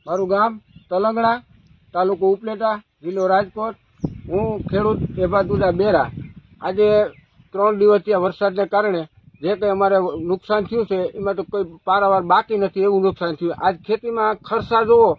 મારું ગામ તલંગણા, તાલુકો ઉપલેટા, જિલ્લો રાજકોટ। હું ખેડૂત એભાતુડા બેરા। આજે 3 દિવસથી વરસાદને કારણે જે કંઈ અમારે નુકસાન થયું છે એમાં તો કોઈ પારાવાર બાકી નથી એવું નુકસાન થયું। આજ ખેતીમાં ખર્ચા જુઓ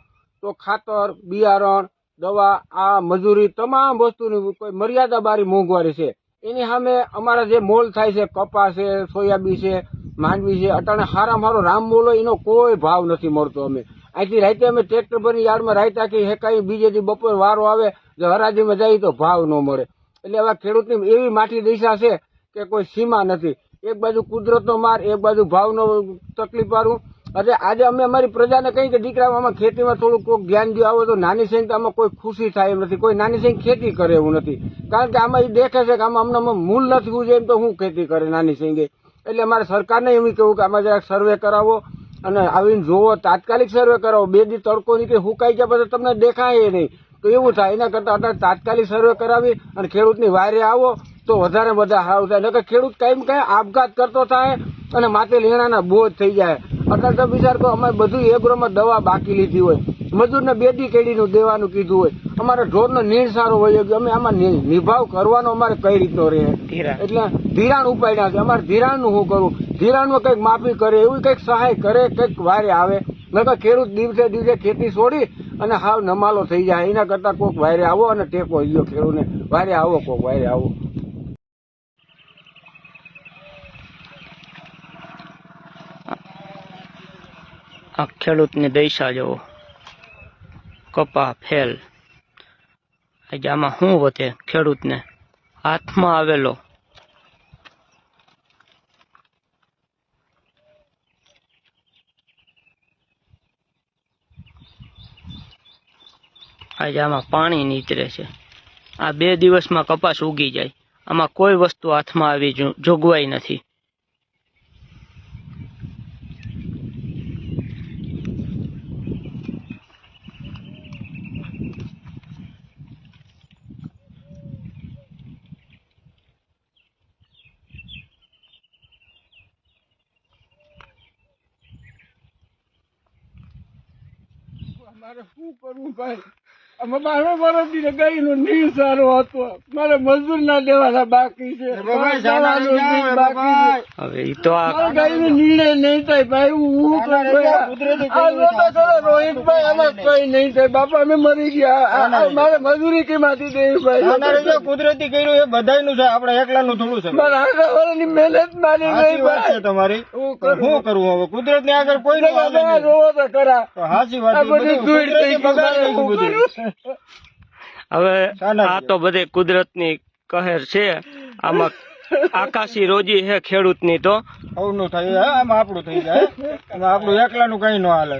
તો ખાતર, બિયારણ, દવા, આ મજૂરી તમામ વસ્તુની કોઈ મર્યાદા બારી મોંઘવારી છે। એની સામે અમારા જે મોલ થાય છે, કપાસ છે, સોયાબીન છે, માંડવી છે, અટાણે હારામાં હારો રામ મોલ હોય એનો કોઈ ભાવ નથી મળતો। અમે અહીંથી રાતે અમે ટ્રેક્ટર ભરી યાર્ડમાં રાયતા કે હેકાઈ, બીજે દી બપોર વારો આવે જો હરાજીમાં જાય તો ભાવ ન મળે। એટલે આવા ખેડૂતની એવી માઠી દિશા છે કે કોઈ સીમા નથી। એક બાજુ કુદરતનો માર, એક બાજુ ભાવનો તકલીફ વાળું। એટલે આજે અમે અમારી પ્રજાને કહી કે દીકરા આમાં ખેતીમાં થોડું કોઈ જ્ઞાન જો આવો તો નાની સંખ્યા આમાં કોઈ ખુશી થાય એમ નથી, કોઈ નાની સંખ્યા ખેતી કરે એવું નથી। કારણ કે આમાં એ દેખે છે કે આમાં અમને મૂલ નથી ઉજે એમ તો હું ખેતી કરે નાની સંખ્યા। એટલે અમારે સરકારને એવું કહ્યું કે આમાં જરાક સર્વે કરાવો અને આવીને જોવો, તાત્કાલિક સર્વે કરાવો। 2 દી તડકો નીકળે હુકાઈ ગયા પછી તમને દેખાય નહીં તો એવું થાય। એના કરતાં અત્યારે તાત્કાલિક સર્વે કરાવી અને ખેડૂતની વાયરે આવો તો વધારે બધા સારું થાય। નકર ખેડૂત કાંઈ કાંઈ આપઘાત કરતો થાય અને માથે લેણાના બોજ થઈ જાય। અત્યારે તો વિચાર કરો, અમારે બધું એગ્રોમાં દવા બાકી લીધી હોય, મજૂરને 2 દી કેડીનું દેવાનું કીધું હોય, અમારે ઢોરનો નીણ સારો હોય ગયો, અમે આમાં નિભાવ કરવાનો અમારે કઈ રીતનો રહે। એટલે ધિરાણ ઉપાડ્યા છે, અમારે ધિરાણનું શું કરવું? ધિરાણમાં કંઈક માફી કરે, એવી કંઈક સહાય કરે, કંઈક વાયરે આવે। નકર ખેડૂત દિવસે દિવસે ખેતી છોડી અને હાવ નમાલો થઈ જાય। એના કરતાં કોઈક વાયરે આવો અને ટેકો ગયો ખેડૂતને, વાયરે આવો, કોઈક વાયરે આવો। આ ખેડૂતની દશા જુઓ, કપા ફેલ। આજે આમાં શું વધે ખેડૂતને? હાથમાં આવેલો આજે આમાં પાણી નીતરે છે। આ 2 દિવસમાં કપાસ ઉગી જાય, આમાં કોઈ વસ્તુ હાથમાં આવી જોગવાઈ નથી। મારે શું કરવું ભાઈ? અમે 12 વર્ષથી ગાયનો નીર સારો હતો, મારે મજૂર ના દેવાના બાકી છે, હવે ઈ તો ગાયનો નીરે નહીં થાય ભાઈ। હું રોહિતભાઈ આમાં કઈ નહીં થાય બાપા, અમે મરી ગયા। મારે મજૂરી કેમાંથી દેવી ભાઈ? કુદરતી કર્યું એ બધાયનું છે, આપણે એકલાનું થોડું છે। મારા આખા વર્ષની મહેનત મારી ગઈ ભાઈ। તમારી શું કરવું હવે? કુદરત ની આગળ કોઈ રોવો તો ખરા। સાચી વાત। હવે આ તો બધે કુદરતની કહેર છે। આમાં આકાશી રોજી છે ખેડૂતની તો આવું થાય, આમાં આપણું થઈ જાય, આપણું એકલાનું કઈ ન હાલે।